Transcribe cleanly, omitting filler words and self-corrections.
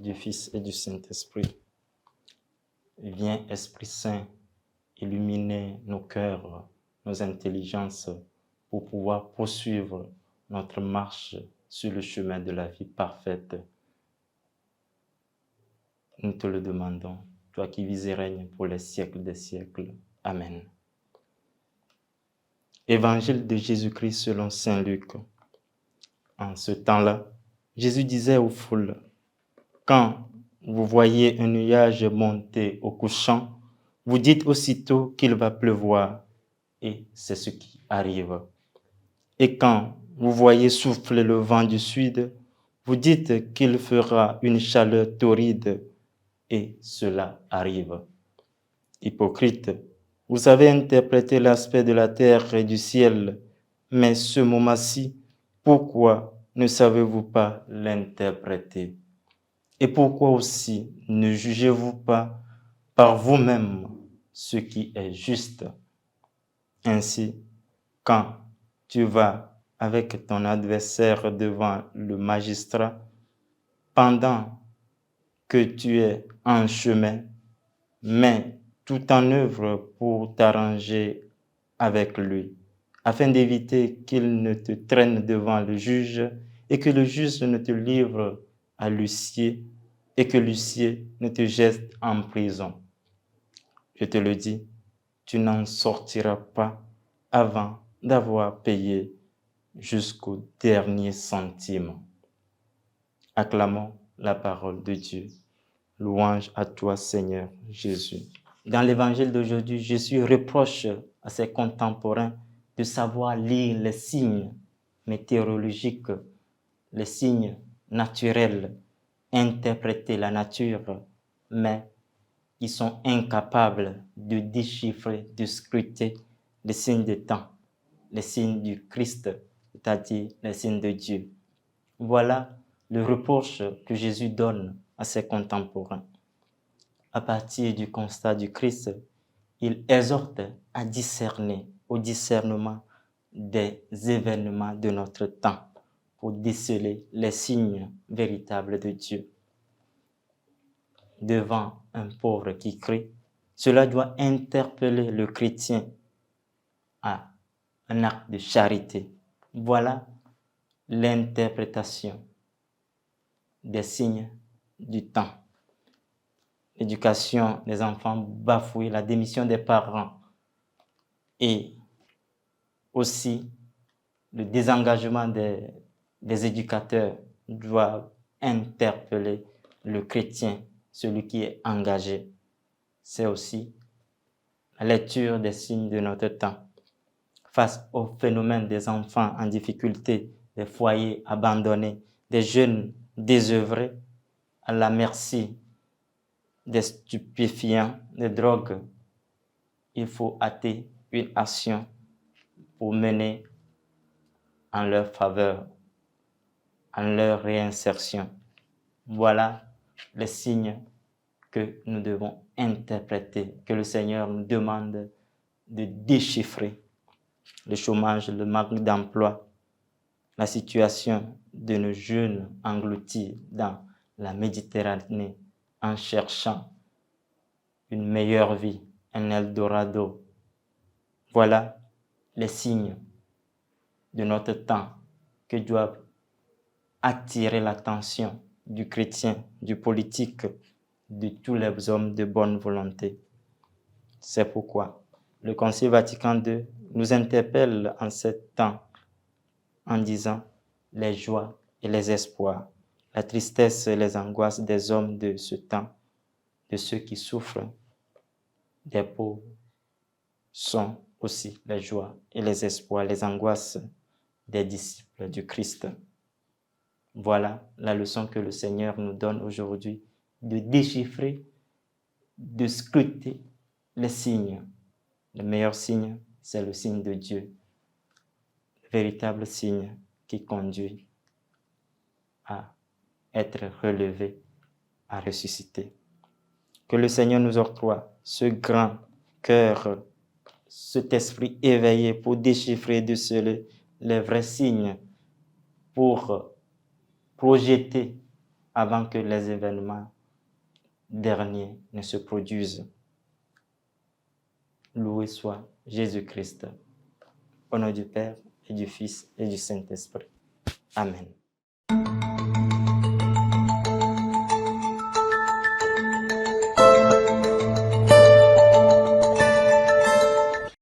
du Fils et du Saint-Esprit. Viens, Esprit Saint, illuminer nos cœurs, nos intelligences pour pouvoir poursuivre notre marche sur le chemin de la vie parfaite. Nous te le demandons, toi qui vis et règnes pour les siècles des siècles. Amen. Évangile de Jésus-Christ selon saint Luc. En ce temps-là, Jésus disait aux foules, « Quand vous voyez un nuage monter au couchant, vous dites aussitôt qu'il va pleuvoir, et c'est ce qui arrive. Et quand vous voyez souffler le vent du sud, vous dites qu'il fera une chaleur torride, et cela arrive. Hypocrite, vous avez interprété l'aspect de la terre et du ciel, mais ce moment-ci, pourquoi ne savez-vous pas l'interpréter? Et pourquoi aussi ne jugez-vous pas par vous-même ce qui est juste? Ainsi, quand tu vas avec ton adversaire devant le magistrat, pendant que tu es en chemin, mets tout en œuvre pour t'arranger avec lui, afin d'éviter qu'il ne te traîne devant le juge et que le juge ne te livre à l'huissier et que l'huissier ne te jette en prison. Je te le dis, tu n'en sortiras pas avant d'avoir payé jusqu'au dernier centime. Acclamons la parole de Dieu. Louange à toi, Seigneur Jésus. Dans l'évangile d'aujourd'hui, Jésus reproche à ses contemporains de savoir lire les signes météorologiques, les signes naturels, interpréter la nature, mais ils sont incapables de déchiffrer, de scruter les signes des temps, les signes du Christ, c'est-à-dire les signes de Dieu. Voilà le reproche que Jésus donne à ses contemporains. À partir du constat du Christ, il exhorte à discerner, au discernement des événements de notre temps pour déceler les signes véritables de Dieu. Devant un pauvre qui crie, cela doit interpeller le chrétien à un acte de charité. Voilà l'interprétation des signes du temps. L'éducation des enfants bafouée, la démission des parents et aussi le désengagement des éducateurs doivent interpeller le chrétien, celui qui est engagé. C'est aussi la lecture des signes de notre temps. Face au phénomène des enfants en difficulté, des foyers abandonnés, des jeunes désœuvrés, à la merci des stupéfiants, des drogues, il faut hâter une action pour mener en leur faveur, en leur réinsertion. Voilà les signes que nous devons interpréter, que le Seigneur nous demande de déchiffrer. Le chômage, le manque d'emploi, la situation de nos jeunes engloutis dans la Méditerranée en cherchant une meilleure vie, un Eldorado. Voilà les signes de notre temps qui doivent attirer l'attention du chrétien, du politique, de tous les hommes de bonne volonté. C'est pourquoi le Concile Vatican II nous interpelle en ce temps en disant les joies et les espoirs, la tristesse et les angoisses des hommes de ce temps, de ceux qui souffrent, des pauvres, sont aussi les joies et les espoirs, les angoisses des disciples du Christ. Voilà la leçon que le Seigneur nous donne aujourd'hui, de déchiffrer, de scruter les signes. Le meilleur signe, c'est le signe de Dieu, le véritable signe qui conduit à être relevé, à ressusciter. Que le Seigneur nous octroie ce grand cœur, cet esprit éveillé pour déchiffrer, déceler les vrais signes, pour projeter avant que les événements derniers ne se produisent. Loué soit Jésus-Christ. Au nom du Père et du Fils et du Saint-Esprit. Amen.